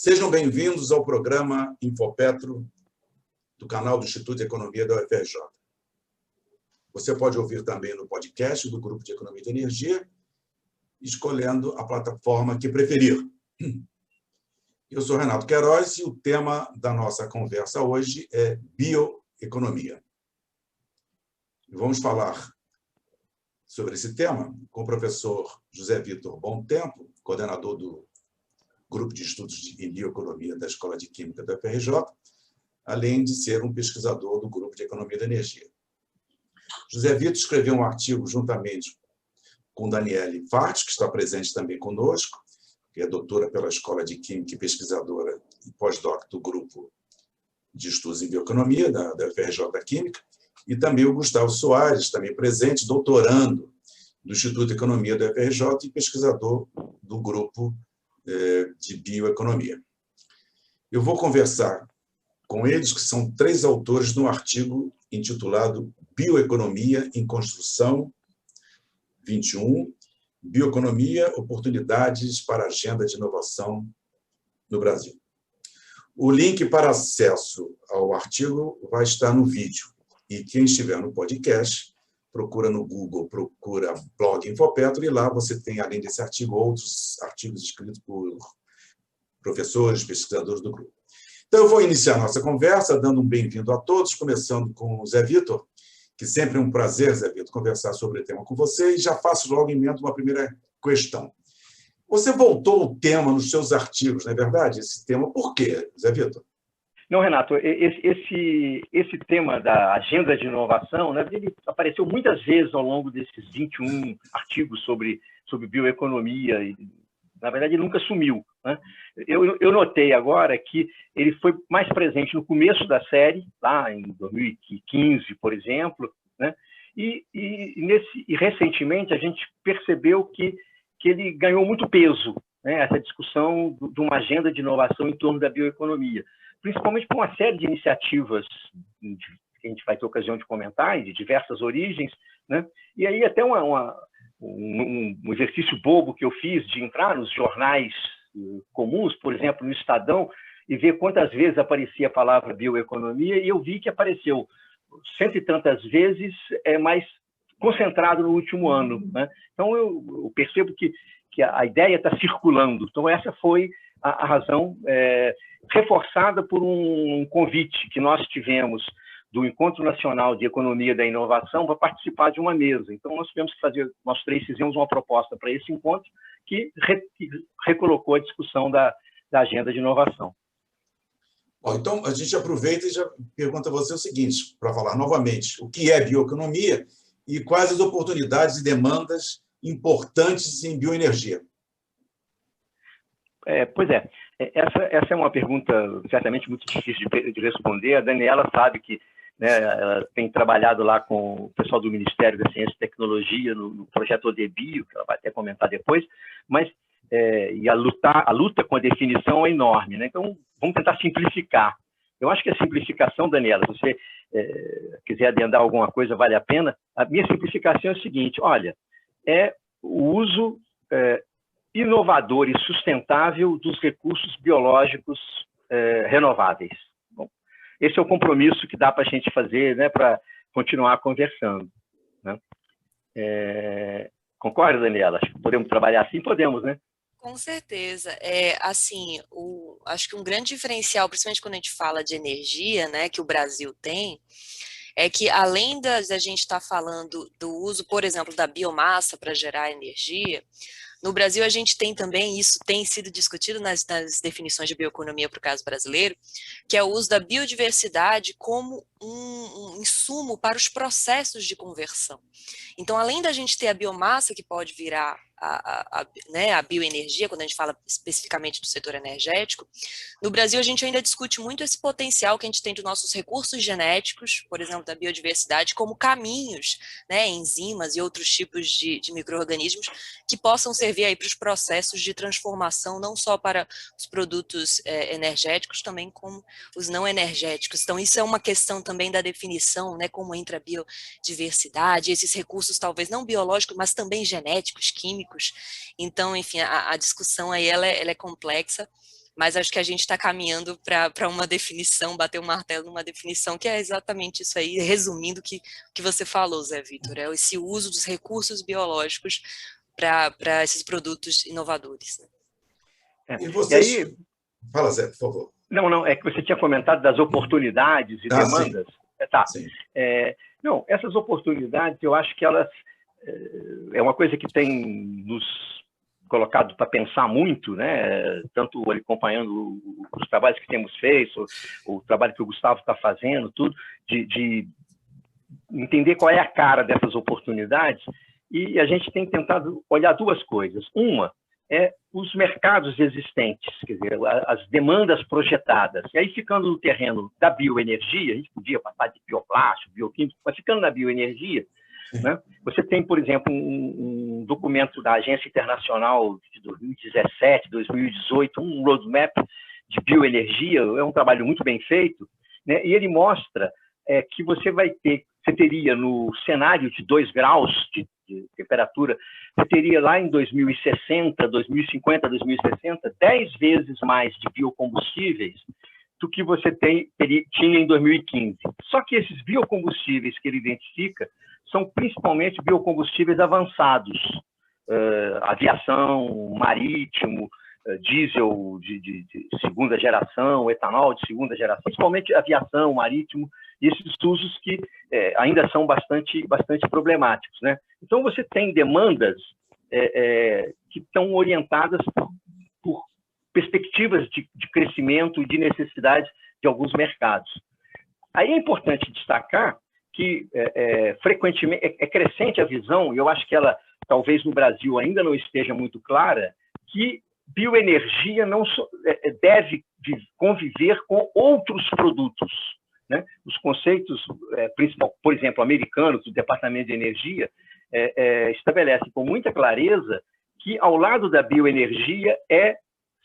Sejam bem-vindos ao programa Infopetro, do canal do Instituto de Economia da UFRJ. Você pode ouvir também no podcast do Grupo de Economia e Energia, escolhendo a plataforma que preferir. Eu sou Renato Queiroz e o tema da nossa conversa hoje é bioeconomia. Vamos falar sobre esse tema com o professor José Vitor Bom Tempo, coordenador do Grupo de Estudos em Bioeconomia da Escola de Química da UFRJ, além de ser um pesquisador do Grupo de Economia da Energia. José Vitor escreveu um artigo juntamente com Daniele Fart, que está presente também conosco, que é doutora pela Escola de Química e pesquisadora e pós-doc do Grupo de Estudos em Bioeconomia da UFRJ da Química, e também o Gustavo Soares, também presente, doutorando do Instituto de Economia da UFRJ e pesquisador do Grupo de Bioeconomia. Eu vou conversar com eles, que são três autores de um artigo intitulado Bioeconomia em Construção 21, Bioeconomia, Oportunidades para a Agenda de Inovação no Brasil. O link para acesso ao artigo vai estar no vídeo, e quem estiver no podcast, procura no Google, procura blog Infopetro, e lá você tem, além desse artigo, outros artigos escritos por professores, pesquisadores do grupo. Então, eu vou iniciar a nossa conversa, dando um bem-vindo a todos, começando com o Zé Vitor, que sempre é um prazer, Zé Vitor, conversar sobre o tema com você, e já faço logo em mente uma primeira questão. Você voltou ao tema nos seus artigos, não é verdade? Esse tema, por quê, Zé Vitor? Não, Renato, esse tema da agenda de inovação, né, ele apareceu muitas vezes ao longo desses 21 artigos sobre bioeconomia, e, na verdade, ele nunca sumiu, né? Eu notei agora que ele foi mais presente no começo da série, lá em 2015, por exemplo, né? E recentemente a gente percebeu que ele ganhou muito peso, né, essa discussão de uma agenda de inovação em torno da bioeconomia, principalmente por uma série de iniciativas que a gente vai ter ocasião de comentar, de diversas origens, né? E aí até um exercício bobo que eu fiz de entrar nos jornais comuns, por exemplo, no Estadão, e ver quantas vezes aparecia a palavra bioeconomia, e eu vi que apareceu cento e tantas vezes, mais concentrado no último ano, né? Então, eu percebo que a ideia está circulando. Então, essa foi a razão, reforçada por um convite que nós tivemos do Encontro Nacional de Economia da Inovação para participar de uma mesa. Então, nós três fizemos uma proposta para esse encontro que recolocou a discussão da agenda de inovação. Bom, então, a gente aproveita e já pergunta a você o seguinte, para falar novamente, o que é bioeconomia e quais as oportunidades e demandas importantes em bioenergia? Pois é, essa é uma pergunta certamente muito difícil de responder. A Daniela sabe que, né, ela tem trabalhado lá com o pessoal do Ministério da Ciência e Tecnologia no projeto ODBio, que ela vai até comentar depois, mas e a luta com a definição é enorme, né? Então, vamos tentar simplificar. Eu acho que a simplificação, Daniela, se você quiser adendar alguma coisa, vale a pena. A minha simplificação é o seguinte: olha, é o uso inovador e sustentável dos recursos biológicos renováveis. Bom, esse é o compromisso que dá para a gente fazer, né, para continuar conversando, né? Concorda, Daniela? Acho que podemos trabalhar assim? Podemos, né? Com certeza. Assim, acho que um grande diferencial, principalmente quando a gente fala de energia, né, que o Brasil tem, é que além da gente estar falando do uso, por exemplo, da biomassa para gerar energia, no Brasil a gente tem também, isso tem sido discutido nas definições de bioeconomia para o caso brasileiro, que é o uso da biodiversidade como um insumo para os processos de conversão. Então, além da gente ter a biomassa, que pode virar a bioenergia, quando a gente fala especificamente do setor energético, no Brasil a gente ainda discute muito esse potencial que a gente tem dos nossos recursos genéticos, por exemplo, da biodiversidade, como caminhos, né, enzimas e outros tipos de micro-organismos que possam servir aí para os processos de transformação, não só para os produtos energéticos, também como os não energéticos. Então, isso é uma questão também da definição, né, como entra a biodiversidade, esses recursos talvez não biológicos, mas também genéticos, químicos. Então, enfim, a discussão aí ela é complexa, mas acho que a gente está caminhando para uma definição, bater o martelo numa definição que é exatamente isso aí, resumindo o que você falou, Zé Vitor, é esse uso dos recursos biológicos para esses produtos inovadores. Né? E vocês... E aí... Fala, Zé, por favor. Não, é que você tinha comentado das oportunidades e demandas. Sim. Tá. Sim. Não, essas oportunidades, eu acho que elas... É uma coisa que tem nos colocado para pensar muito, né? Tanto acompanhando os trabalhos que temos feito, o trabalho que o Gustavo está fazendo, tudo, de entender qual é a cara dessas oportunidades. E a gente tem tentado olhar duas coisas. Uma é os mercados existentes, quer dizer, as demandas projetadas. E aí, ficando no terreno da bioenergia, a gente podia passar de bioplástico, bioquímico, mas ficando na bioenergia, né? Você tem, por exemplo, um documento da Agência Internacional de 2017, 2018, um roadmap de bioenergia, é um trabalho muito bem feito, né? E ele mostra que você teria no cenário de 2 graus de temperatura, você teria lá em 2060, 2050, 2060, 10 vezes mais de biocombustíveis do que você tinha em 2015. Só que esses biocombustíveis que ele identifica são principalmente biocombustíveis avançados, aviação, marítimo, diesel de segunda geração, etanol de segunda geração, principalmente aviação, marítimo, e esses usos que ainda são bastante problemáticos, né? Então, você tem demandas que estão orientadas por perspectivas de crescimento e de necessidade de alguns mercados. Aí é importante destacar que frequentemente é crescente a visão, e eu acho que ela talvez no Brasil ainda não esteja muito clara, que bioenergia não deve conviver com outros produtos, né? Os conceitos, por exemplo, americanos do Departamento de Energia, estabelecem com muita clareza que, ao lado da bioenergia, é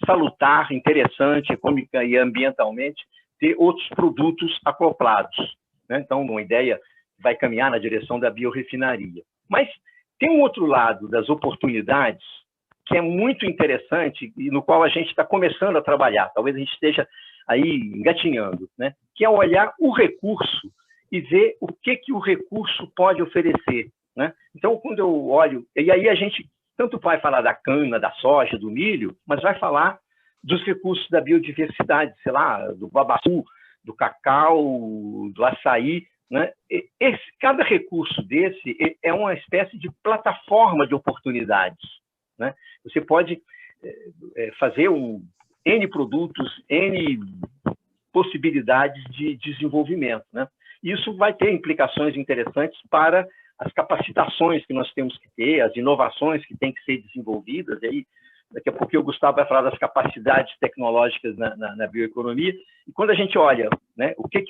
salutar, interessante, econômica e ambientalmente, ter outros produtos acoplados, né? Então, uma ideia vai caminhar na direção da biorefinaria. Mas tem um outro lado das oportunidades que é muito interessante e no qual a gente está começando a trabalhar, talvez a gente esteja aí engatinhando, né? Que é olhar o recurso e ver o que o recurso pode oferecer, né? Então, quando eu olho... E aí a gente tanto vai falar da cana, da soja, do milho, mas vai falar dos recursos da biodiversidade, sei lá, do babaçu, do cacau, do açaí, né? Cada recurso desse é uma espécie de plataforma de oportunidades, né? Você pode fazer N produtos, N possibilidades de desenvolvimento, né? Isso vai ter implicações interessantes para as capacitações que nós temos que ter, as inovações que têm que ser desenvolvidas. E aí, daqui a pouco o Gustavo vai falar das capacidades tecnológicas na bioeconomia. E quando a gente olha, né, o que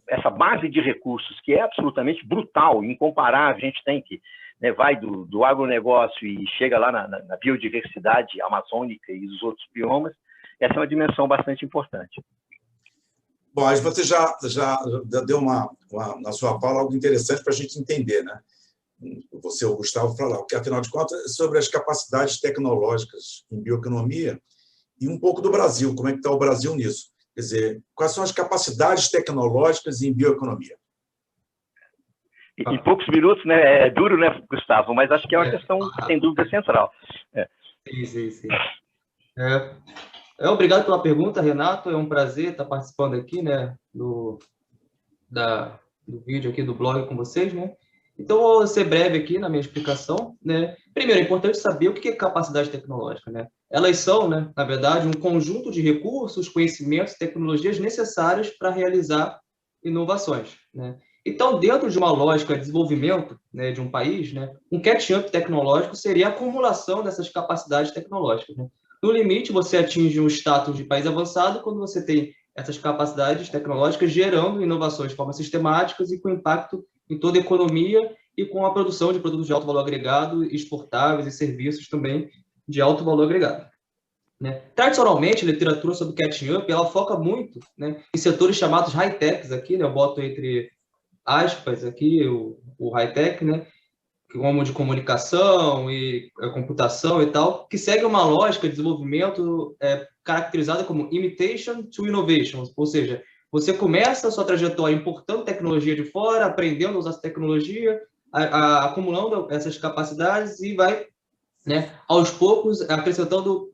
essa base de recursos, que é absolutamente brutal, incomparável, a gente tem que... Né, vai do agronegócio e chega lá na biodiversidade amazônica e os outros biomas, essa é uma dimensão bastante importante. Bom, aí você já deu na sua fala algo interessante para a gente entender, né? Você, o Gustavo, falar, porque, afinal de contas, sobre as capacidades tecnológicas em bioeconomia e um pouco do Brasil, como é que está o Brasil nisso? Quer dizer, quais são as capacidades tecnológicas em bioeconomia? Em poucos minutos, né? É duro, né, Gustavo? Mas acho que é uma questão, sem dúvida, central. Sim. Obrigado pela pergunta, Renato. É um prazer estar participando aqui, né, do vídeo aqui do blog com vocês, né? Então, vou ser breve aqui na minha explicação, né? Primeiro, é importante saber o que é capacidade tecnológica, né? Elas são, né, na verdade, um conjunto de recursos, conhecimentos, tecnologias necessárias para realizar inovações, né? Então, dentro de uma lógica de desenvolvimento, né, de um país, né, um catch-up tecnológico seria a acumulação dessas capacidades tecnológicas, né? No limite, você atinge um status de país avançado quando você tem essas capacidades tecnológicas gerando inovações de forma sistemáticas e com impacto em toda a economia e com a produção de produtos de alto valor agregado, exportáveis e serviços também de alto valor agregado, né? Tradicionalmente, a literatura sobre catch-up, ela foca muito, né, em setores chamados high-techs aqui, né? Eu boto entre aspas aqui o high-tech, né? como de comunicação e computação e tal, que segue uma lógica de desenvolvimento caracterizada como imitation to innovation, ou seja, você começa a sua trajetória importando tecnologia de fora, aprendendo a usar essa tecnologia, acumulando essas capacidades e vai, né, aos poucos, acrescentando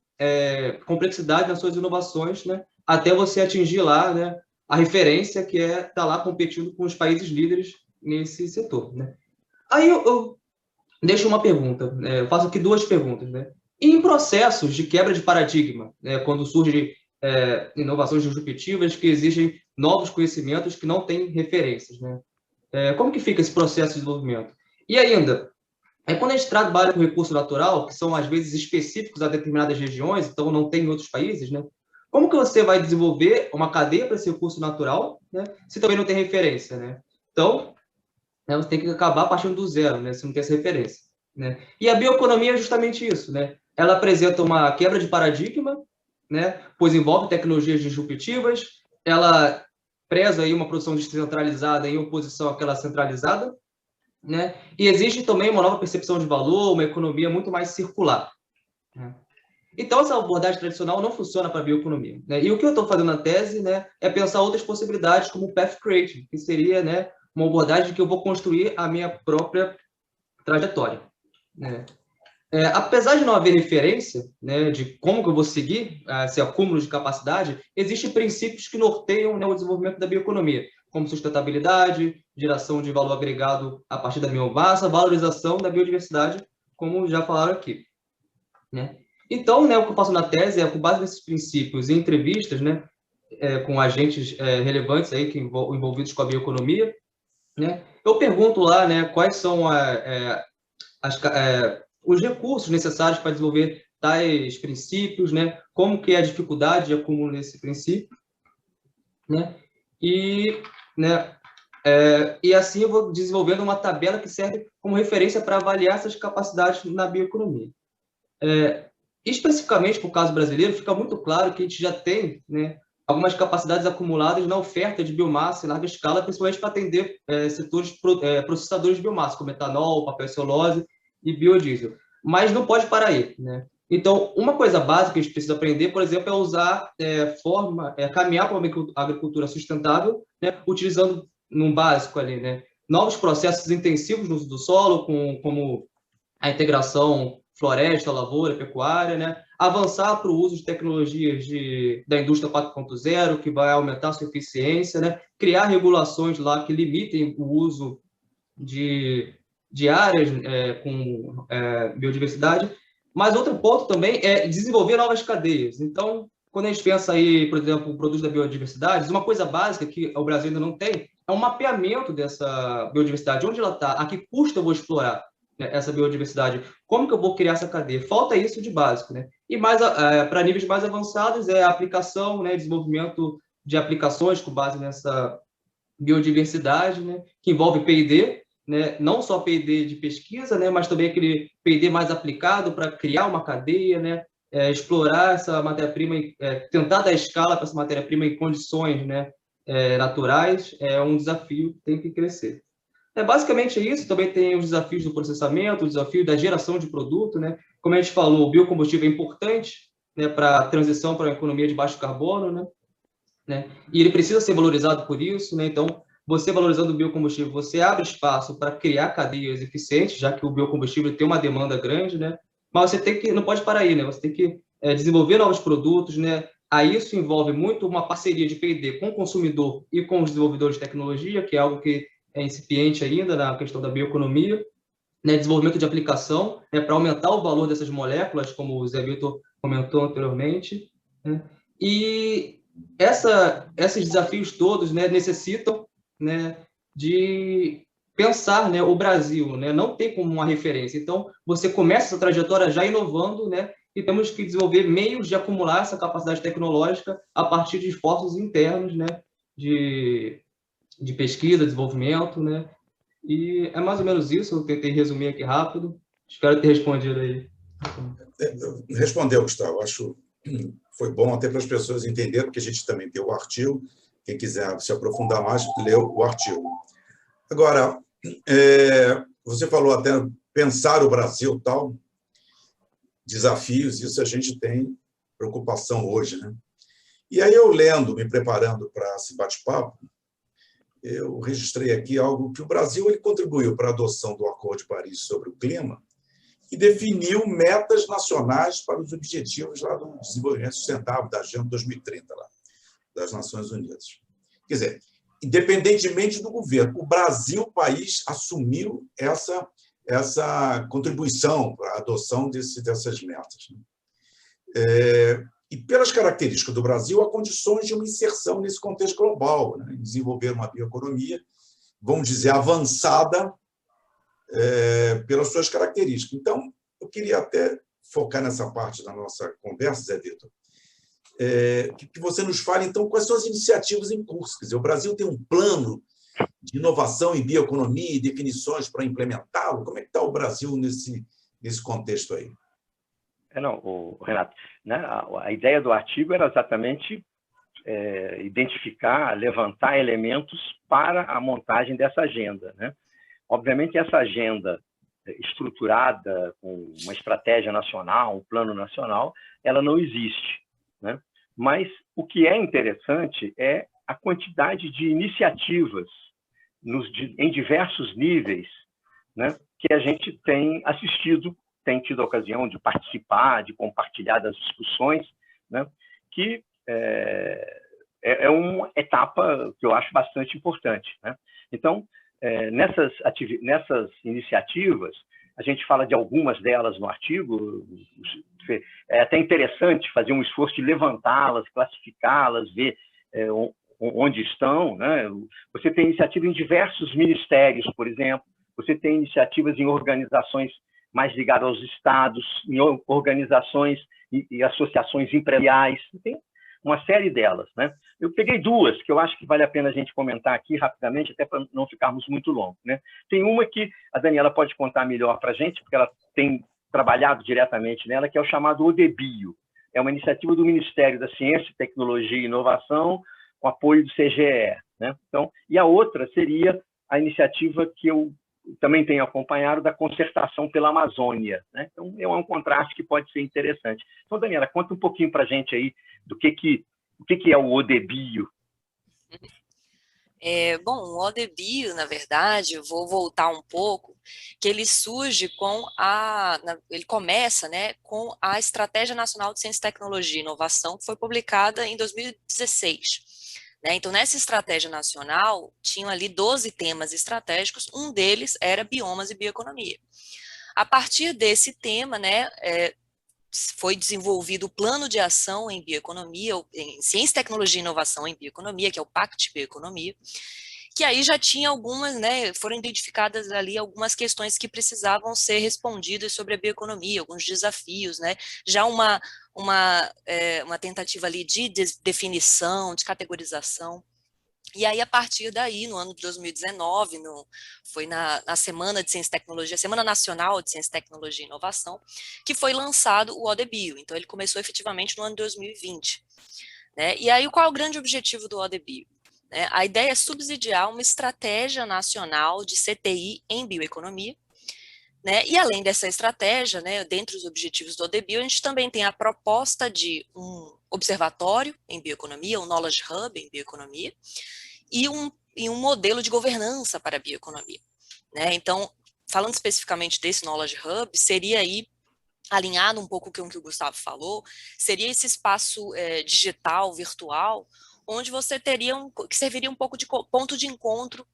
complexidade nas suas inovações, né, até você atingir lá, né, a referência que tá lá competindo com os países líderes nesse setor, né. Aí eu deixo uma pergunta, eu faço aqui duas perguntas, né. Em processos de quebra de paradigma, né, quando surgem inovações disruptivas que exigem novos conhecimentos que não têm referências, né, como que fica esse processo de desenvolvimento? E ainda, quando a gente trabalha com recurso natural, que são às vezes específicos a determinadas regiões, então não tem em outros países, né, como que você vai desenvolver uma cadeia para esse recurso natural, né, se também não tem referência, né? Então, você tem que acabar partindo do zero, né, se não tem essa referência, né? E a bioeconomia é justamente isso, né? Ela apresenta uma quebra de paradigma, né, pois envolve tecnologias disruptivas, ela preza aí uma produção descentralizada em oposição àquela centralizada, né? E existe também uma nova percepção de valor, uma economia muito mais circular, né? Então, essa abordagem tradicional não funciona para a bioeconomia, né? E o que eu estou fazendo na tese, né, é pensar outras possibilidades, como o Path Creating, que seria, né, uma abordagem que eu vou construir a minha própria trajetória, né? Apesar de não haver referência, né, de como que eu vou seguir esse acúmulo de capacidade, existem princípios que norteiam, né, o desenvolvimento da bioeconomia, como sustentabilidade, geração de valor agregado a partir da biomassa, valorização da biodiversidade, como já falaram aqui, né? Então, né, o que eu faço na tese é, com base nesses princípios e entrevistas, né, com agentes relevantes aí, envolvidos com a bioeconomia, né, eu pergunto lá, né, quais são os recursos necessários para desenvolver tais princípios, né, como que é a dificuldade de acúmulo nesse princípio, né, né, e assim eu vou desenvolvendo uma tabela que serve como referência para avaliar essas capacidades na bioeconomia. Especificamente para o caso brasileiro, fica muito claro que a gente já tem, né, algumas capacidades acumuladas na oferta de biomassa em larga escala, principalmente para atender setores processadores de biomassa, como etanol, papel celulose e biodiesel. Mas não pode parar aí, né? Então, uma coisa básica que a gente precisa aprender, por exemplo, é usar caminhar para uma agricultura sustentável, né, utilizando, num básico ali, né, novos processos intensivos no uso do solo, como a integração floresta, lavoura, pecuária, né? Avançar para o uso de tecnologias da indústria 4.0, que vai aumentar a sua eficiência, né? Criar regulações lá que limitem o uso de áreas com biodiversidade. Mas outro ponto também é desenvolver novas cadeias. Então, quando a gente pensa aí, por exemplo, o produto da biodiversidade, uma coisa básica que o Brasil ainda não tem é um mapeamento dessa biodiversidade. Onde ela está? A que custo eu vou explorar essa biodiversidade? Como que eu vou criar essa cadeia? Falta isso de básico, né? E mais para níveis mais avançados é a aplicação, né, desenvolvimento de aplicações com base nessa biodiversidade, né, que envolve P&D, né, não só P&D de pesquisa, né, mas também aquele P&D mais aplicado para criar uma cadeia, né, explorar essa matéria-prima, tentar dar escala para essa matéria-prima em condições, né, naturais, é um desafio que tem que crescer. Basicamente é isso. Também tem os desafios do processamento, o desafio da geração de produto, né? Como a gente falou, o biocombustível é importante, né, para a transição para uma economia de baixo carbono, né? E ele precisa ser valorizado por isso, né? Então, você valorizando o biocombustível, você abre espaço para criar cadeias eficientes, já que o biocombustível tem uma demanda grande, né? Mas você não pode parar aí, né? Você tem que desenvolver novos produtos, né? Aí isso envolve muito uma parceria de P&D com o consumidor e com os desenvolvedores de tecnologia, que é algo que é incipiente ainda na questão da bioeconomia, né, desenvolvimento de aplicação, né, para aumentar o valor dessas moléculas, como o Zé Vitor comentou anteriormente, né? E esses desafios todos, né, necessitam, né, de pensar, né, o Brasil, né, não tem como uma referência. Então, você começa essa trajetória já inovando, né, e temos que desenvolver meios de acumular essa capacidade tecnológica a partir de esforços internos, né, de pesquisa, desenvolvimento, né? E é mais ou menos isso. Eu tentei resumir aqui rápido. Espero ter respondido aí. Respondeu, Gustavo. Acho que foi bom até para as pessoas entenderem, porque a gente também tem o artigo. Quem quiser se aprofundar mais, lê o artigo. Agora, você falou até pensar o Brasil, tal, desafios, isso a gente tem preocupação hoje, né? E aí eu lendo, me preparando para esse bate-papo, eu registrei aqui algo que o Brasil ele contribuiu para a adoção do Acordo de Paris sobre o clima e definiu metas nacionais para os objetivos lá do desenvolvimento sustentável da Agenda 2030 lá, das Nações Unidas. Quer dizer, independentemente do governo, o Brasil, o país, assumiu essa contribuição para a adoção dessas metas. E pelas características do Brasil, há condições de uma inserção nesse contexto global, né? Desenvolver uma bioeconomia, vamos dizer, avançada pelas suas características. Então, eu queria até focar nessa parte da nossa conversa, Zé Vitor, que você nos fale, então, quais são as iniciativas em curso. Quer dizer, o Brasil tem um plano de inovação em bioeconomia e definições para implementá-lo? Como é que está o Brasil nesse contexto aí? Não, Renato, né, a ideia do artigo era exatamente identificar, levantar elementos para a montagem dessa agenda, né? Obviamente, essa agenda estruturada, com uma estratégia nacional, um plano nacional, ela não existe, né? Mas o que é interessante é a quantidade de iniciativas em diversos níveis, né, que a gente tem assistido, tem tido a ocasião de participar, de compartilhar das discussões, né, que é uma etapa que eu acho bastante importante, né? Então, nessas iniciativas, a gente fala de algumas delas no artigo, é até interessante fazer um esforço de levantá-las, classificá-las, ver onde estão, né? Você tem iniciativa em diversos ministérios, por exemplo, você tem iniciativas em organizações mais ligadas aos estados, em organizações e associações empresariais, tem uma série delas, né? Eu peguei duas que eu acho que vale a pena a gente comentar aqui rapidamente, até para não ficarmos muito longos, né? Tem uma que a Daniela pode contar melhor para a gente, porque ela tem trabalhado diretamente nela, que é o chamado ODBio. É uma iniciativa do Ministério da Ciência, Tecnologia e Inovação, com apoio do CGE, né? Então, e a outra seria a iniciativa que eu também tenho acompanhado da concertação pela Amazônia, né? Então, é um contraste que pode ser interessante. Então, Daniela, conta um pouquinho para a gente aí do que é o ODBio. Bom, o ODBio, na verdade, eu vou voltar um pouco, que ele surge ele começa, né, com a Estratégia Nacional de Ciência, Tecnologia e Inovação, que foi publicada em 2016. Né? Então, nessa estratégia nacional, tinham ali 12 temas estratégicos, um deles era biomas e bioeconomia. A partir desse tema, né, foi desenvolvido o Plano de Ação em Bioeconomia, em Ciência, Tecnologia e Inovação em Bioeconomia, que é o PACT Bioeconomia, que aí já tinha algumas, né, foram identificadas ali algumas questões que precisavam ser respondidas sobre a bioeconomia, alguns desafios, né, já uma tentativa ali de definição, de categorização. E aí, a partir daí, no ano de 2019, foi na Semana de Ciência e Tecnologia, Semana Nacional de Ciência, Tecnologia e Inovação, que foi lançado o ODBio. Então, ele começou efetivamente no ano de 2020. Né? E aí, qual é o grande objetivo do ODBio? Né? A ideia é subsidiar uma estratégia nacional de CTI em bioeconomia. Né? E além dessa estratégia, né, dentre os objetivos do ODBio, a gente também tem a proposta de um observatório em bioeconomia, um Knowledge Hub em bioeconomia, e um modelo de governança para a bioeconomia. Né? Então, falando especificamente desse Knowledge Hub, seria aí, alinhado um pouco com o que o Gustavo falou, seria esse espaço digital, virtual, onde você que serviria um pouco de ponto de encontro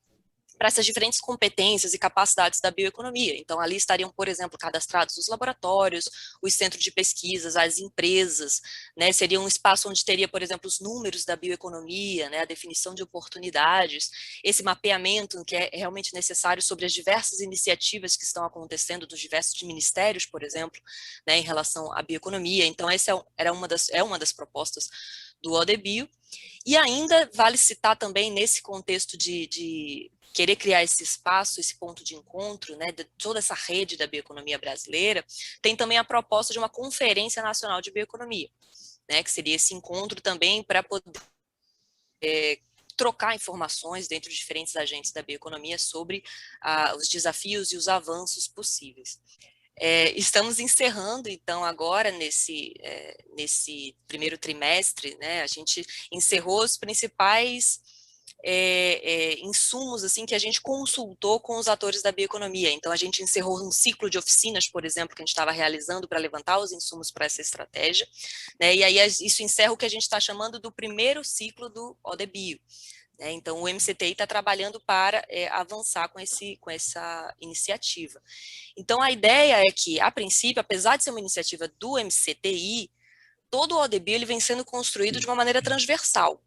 para essas diferentes competências e capacidades da bioeconomia. Então, ali estariam, por exemplo, cadastrados os laboratórios, os centros de pesquisas, as empresas, né? Seria um espaço onde teria, por exemplo, os números da bioeconomia, né? A definição de oportunidades, esse mapeamento que é realmente necessário sobre as diversas iniciativas que estão acontecendo dos diversos ministérios, por exemplo, né? Em relação à bioeconomia. Então, essa é uma das propostas do ODBio. E ainda vale citar também, nesse contexto de querer criar esse espaço, esse ponto de encontro, né, de toda essa rede da bioeconomia brasileira, tem também a proposta de uma Conferência Nacional de Bioeconomia, né, que seria esse encontro também para poder trocar informações dentro de diferentes agentes da bioeconomia sobre os desafios e os avanços possíveis. Estamos encerrando, então, agora, nesse primeiro trimestre, né, a gente encerrou os principais insumos assim, que a gente consultou com os atores da bioeconomia. Então, a gente encerrou um ciclo de oficinas, por exemplo, que a gente estava realizando para levantar os insumos para essa estratégia, né, e aí isso encerra o que a gente está chamando do primeiro ciclo do ODBio. Então, o MCTI está trabalhando para avançar com essa iniciativa. Então, a ideia é que, a princípio, apesar de ser uma iniciativa do MCTI, todo o ODBio ele vem sendo construído de uma maneira transversal.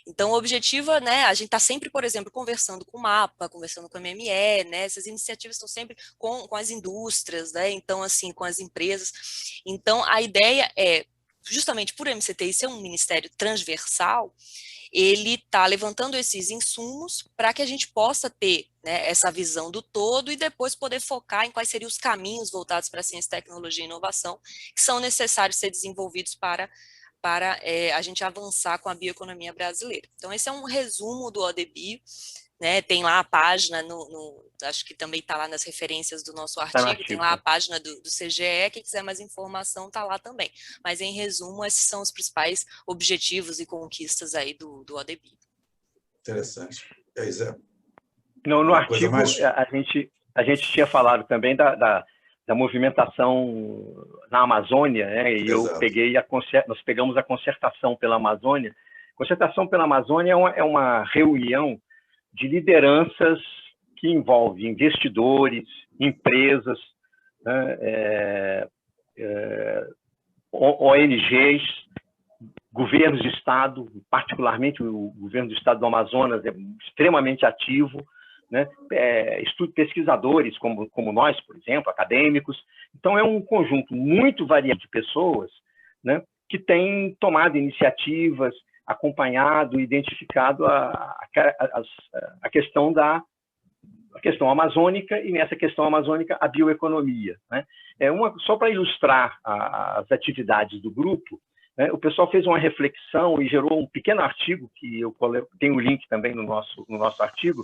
Então, o objetivo, né, a gente está sempre, por exemplo, conversando com o MAPA, conversando com o MME, né, essas iniciativas estão sempre com as indústrias, né, então, assim, com as empresas. Então, a ideia é, justamente por o MCTI ser um ministério transversal, ele está levantando esses insumos para que a gente possa ter, né, essa visão do todo e depois poder focar em quais seriam os caminhos voltados para a ciência, tecnologia e inovação que são necessários ser desenvolvidos para a gente avançar com a bioeconomia brasileira. Então, esse é um resumo do ODBio, né, tem lá a página, acho que também está lá nas referências do nosso artigo, tem lá a página do CGE, quem quiser mais informação está lá também. Mas, em resumo, esses são os principais objetivos e conquistas aí do ODBio. Interessante. E aí, Zé? No artigo, a gente tinha falado também da movimentação na Amazônia, né? E nós pegamos a concertação pela Amazônia. Concertação pela Amazônia é uma reunião de lideranças que envolve investidores, empresas, né, ONGs, governos de estado, particularmente o governo do estado do Amazonas é extremamente ativo, né, pesquisadores como nós, por exemplo, acadêmicos. Então, é um conjunto muito variado de pessoas, né, que têm tomado iniciativas, acompanhado, identificado a questão amazônica e, nessa questão amazônica, a bioeconomia, né? Só para ilustrar as atividades do grupo, né, o pessoal fez uma reflexão e gerou um pequeno artigo, que eu tenho o link também no nosso artigo,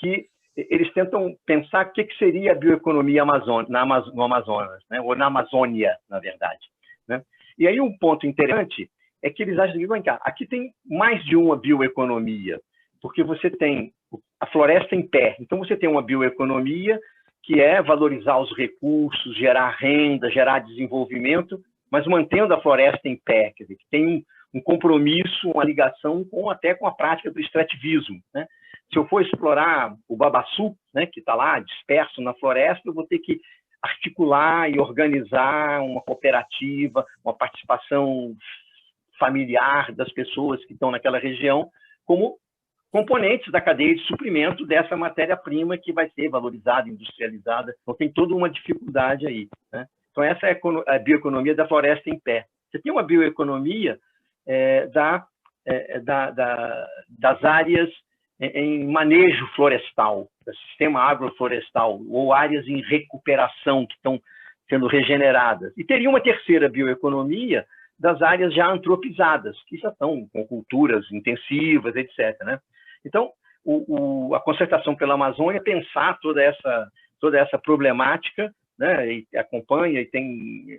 que eles tentam pensar o que seria a bioeconomia no Amazonas, né, ou na Amazônia, na verdade, né? E aí um ponto interessante é que eles acham que aqui tem mais de uma bioeconomia, porque você tem a floresta em pé. Então, você tem uma bioeconomia que é valorizar os recursos, gerar renda, gerar desenvolvimento, mas mantendo a floresta em pé, quer dizer, que tem um compromisso, uma ligação até com a prática do extrativismo, né? Se eu for explorar o babaçu, né, que está lá disperso na floresta, eu vou ter que articular e organizar uma cooperativa, uma participação familiar das pessoas que estão naquela região, como componentes da cadeia de suprimento dessa matéria-prima que vai ser valorizada, industrializada. Então, tem toda uma dificuldade aí, né? Então, essa é a bioeconomia da floresta em pé. Você tem uma bioeconomia das áreas em manejo florestal, do sistema agroflorestal, ou áreas em recuperação que estão sendo regeneradas. E teria uma terceira bioeconomia das áreas já antropizadas, que já estão com culturas intensivas, etc., né? Então, a concertação pela Amazônia pensar toda essa problemática, né, e acompanha, e tem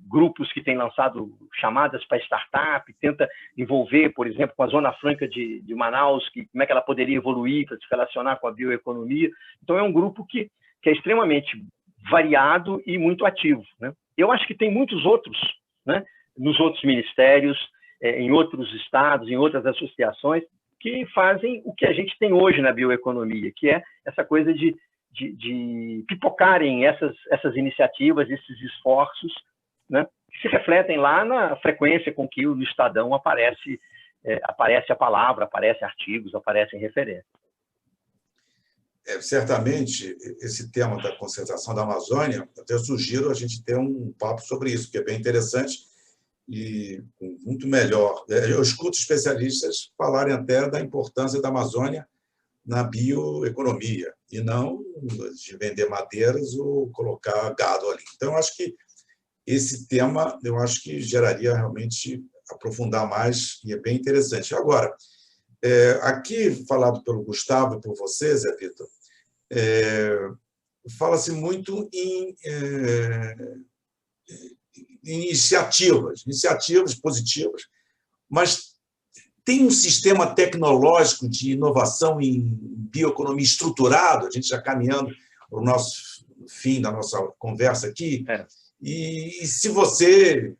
grupos que têm lançado chamadas para startup, tenta envolver, por exemplo, com a Zona Franca de Manaus, como é que ela poderia evoluir para se relacionar com a bioeconomia. Então, é um grupo que é extremamente variado e muito ativo, né? Eu acho que tem muitos outros, né, nos outros ministérios, em outros estados, em outras associações, que fazem o que a gente tem hoje na bioeconomia, que é essa coisa de pipocarem essas iniciativas, esses esforços, né, que se refletem lá na frequência com que no Estadão aparece a palavra, aparecem artigos, aparecem referências. Certamente, esse tema da concentração da Amazônia, até eu sugiro a gente ter um papo sobre isso, que é bem interessante e muito melhor. Eu escuto especialistas falarem até da importância da Amazônia na bioeconomia, e não de vender madeiras ou colocar gado ali. Então, eu acho que esse tema, geraria realmente aprofundar mais, e é bem interessante. Agora, Aqui, falado pelo Gustavo e por você, Zé Vitor, fala-se muito em iniciativas positivas, mas tem um sistema tecnológico de inovação em bioeconomia estruturado, a gente já caminhando para o nosso fim da nossa conversa aqui, e se você,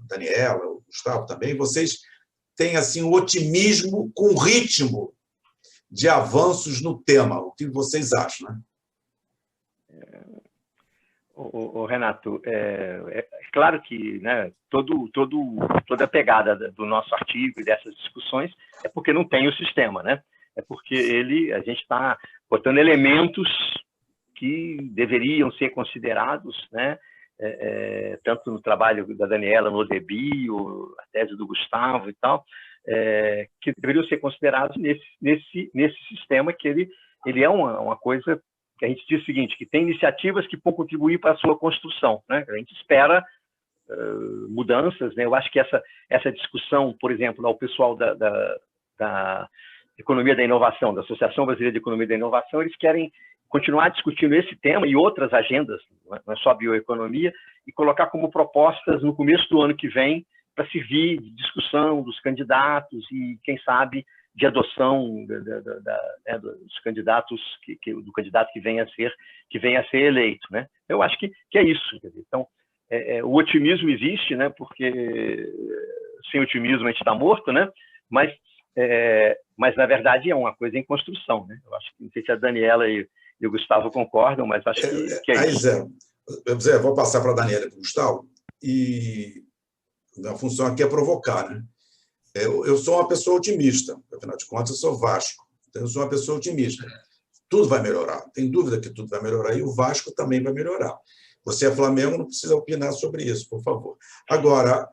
Daniela, o Gustavo também, vocês têm assim, um otimismo com ritmo de avanços no tema, o que vocês acham, né? Renato, claro que, né, toda a pegada do nosso artigo e dessas discussões é porque não tem o sistema, né? É porque a gente está botando elementos que deveriam ser considerados, né? Tanto no trabalho da Daniela no ODEBI, a tese do Gustavo e tal, que deveriam ser considerados nesse sistema, que ele é uma coisa que a gente diz o seguinte, que tem iniciativas que vão contribuir para a sua construção, né? A gente espera mudanças, né? Eu acho que essa discussão, por exemplo, ao pessoal da Economia da Inovação, da Associação Brasileira de Economia da Inovação, eles querem continuar discutindo esse tema e outras agendas, não é só bioeconomia, e colocar como propostas no começo do ano que vem para servir de discussão dos candidatos e, quem sabe, de adoção dos candidatos, do candidato que venha a ser eleito, né? Eu acho que é isso. Quer dizer, então, o otimismo existe, né? Porque sem otimismo a gente está morto, né? Mas na verdade é uma coisa em construção, né? Eu acho que não sei se a Daniela e o Gustavo concordam, mas acho que é isso. Zé, vou passar para a Daniela e para o Gustavo, e a função aqui é provocar, né? Eu sou uma pessoa otimista, afinal de contas, eu sou Vasco, então eu sou uma pessoa otimista. Tudo vai melhorar, tem dúvida que tudo vai melhorar, e o Vasco também vai melhorar. Você é Flamengo, não precisa opinar sobre isso, por favor. Agora,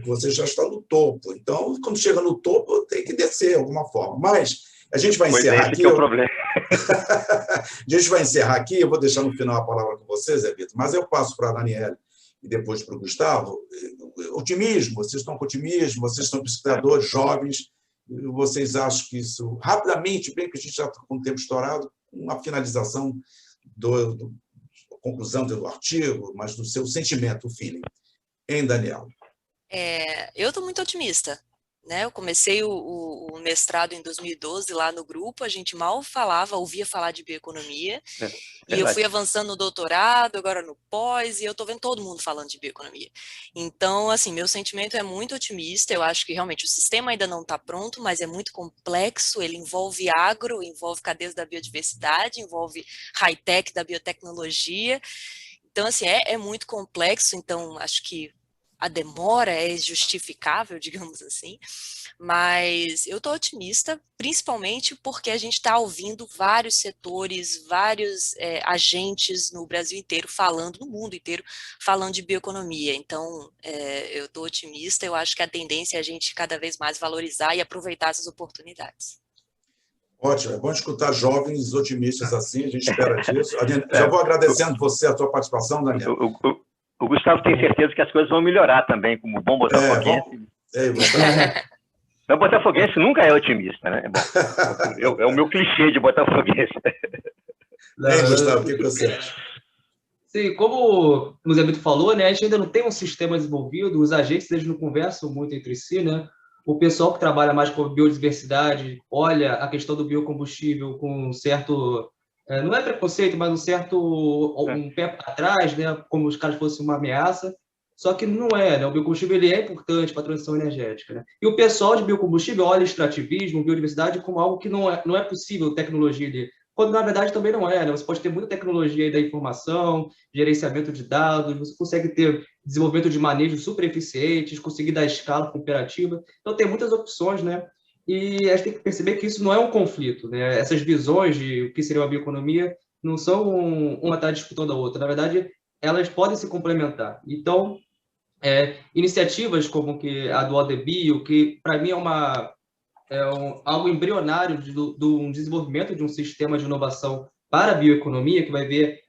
você já está no topo, então, quando chega no topo, tem que descer de alguma forma. Mas a gente vai encerrar aqui. Que é o problema. A gente vai encerrar aqui, eu vou deixar no final a palavra com você, Zé Vitor, mas eu passo para a Daniela e depois para o Gustavo. Otimismo, vocês estão com otimismo, vocês são pesquisadores jovens, vocês acham que isso, rapidamente, bem que a gente já está com o tempo estourado, uma finalização conclusão do artigo, mas do seu sentimento, o feeling. Hein, Daniela? Eu estou muito otimista. Né? Eu comecei o mestrado em 2012 lá no grupo, a gente mal ouvia falar de bioeconomia, e eu fui avançando no doutorado, agora no pós, e eu estou vendo todo mundo falando de bioeconomia. Então, assim, meu sentimento é muito otimista, eu acho que realmente o sistema ainda não está pronto, mas é muito complexo, ele envolve agro, envolve cadeias da biodiversidade, envolve high-tech da biotecnologia, então, assim, é muito complexo, então acho que a demora é justificável, digamos assim, mas eu estou otimista, principalmente porque a gente está ouvindo vários setores, vários agentes no Brasil inteiro falando, no mundo inteiro, falando de bioeconomia. Então, eu estou otimista, eu acho que a tendência é a gente cada vez mais valorizar e aproveitar essas oportunidades. Ótimo, é bom escutar jovens otimistas assim, a gente espera disso. Já vou agradecendo você a sua participação, Daniel. O Gustavo tem certeza que as coisas vão melhorar também, como bom botafoguense. O botafoguense nunca é otimista, né? Bom, é o meu clichê de botafoguense. Gustavo, o que você acha? Sim, como o Zé Vitor falou, né, a gente ainda não tem um sistema desenvolvido, os agentes eles não conversam muito entre si, né? O pessoal que trabalha mais com biodiversidade olha a questão do biocombustível com um certo... não é preconceito, mas um pé atrás, né? Como os caras fossem uma ameaça. Só que não é, né? O biocombustível ele é importante para a transição energética, né? E o pessoal de biocombustível olha extrativismo, biodiversidade como algo que não é possível tecnologia dele. Quando na verdade também não é, né? Você pode ter muita tecnologia aí da informação, gerenciamento de dados, você consegue ter desenvolvimento de manejos super eficientes, conseguir dar escala cooperativa. Então tem muitas opções, né? E a gente tem que perceber que isso não é um conflito, né? Essas visões de o que seria uma bioeconomia não são uma está disputando a outra. Na verdade, elas podem se complementar. Então, iniciativas como a do ODEBio, que para mim algo embrionário do desenvolvimento de um sistema de inovação para a bioeconomia, que vai ver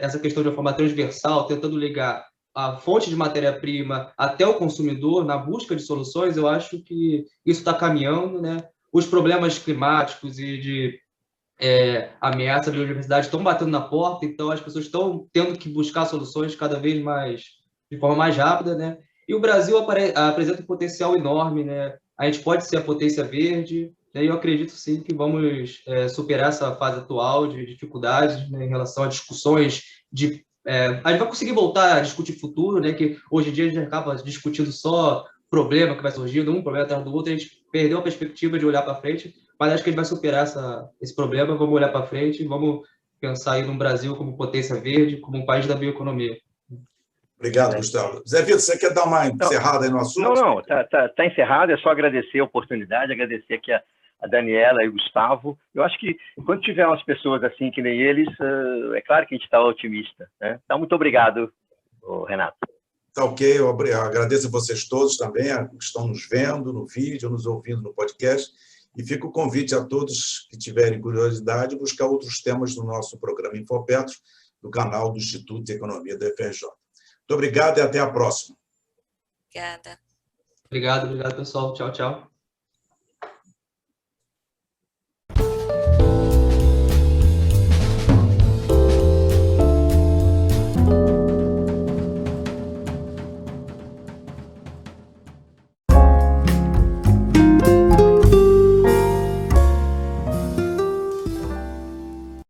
essa questão de uma forma transversal, tentando ligar a fonte de matéria-prima até o consumidor, na busca de soluções, eu acho que isso está caminhando, né? Os problemas climáticos e de ameaça à biodiversidade estão batendo na porta, então as pessoas estão tendo que buscar soluções cada vez mais, de forma mais rápida, né? E o Brasil apresenta um potencial enorme, né? A gente pode ser a potência verde, né? E eu acredito sim que vamos superar essa fase atual de dificuldades, né, em relação a discussões a gente vai conseguir voltar a discutir futuro, né? Que hoje em dia a gente acaba discutindo só problema que vai surgindo, um problema atrás do outro, a gente perdeu a perspectiva de olhar para frente, mas acho que a gente vai superar esse problema, vamos olhar para frente, vamos pensar aí no Brasil como potência verde, como um país da bioeconomia. Obrigado, Gustavo. Zé Vitor, você quer dar uma encerrada aí no assunto? Não, tá encerrado, é só agradecer a oportunidade, agradecer aqui a Daniela e o Gustavo. Eu acho que quando tiver umas pessoas assim que nem eles, é claro que a gente está otimista, né? Então, muito obrigado, Renato. Tá ok, eu agradeço a vocês todos também, que estão nos vendo no vídeo, nos ouvindo no podcast, e fica o convite a todos que tiverem curiosidade buscar outros temas do nosso programa Infopetro, do canal do Instituto de Economia da UFRJ. Muito obrigado e até a próxima. Obrigada. Obrigado, pessoal. Tchau, tchau.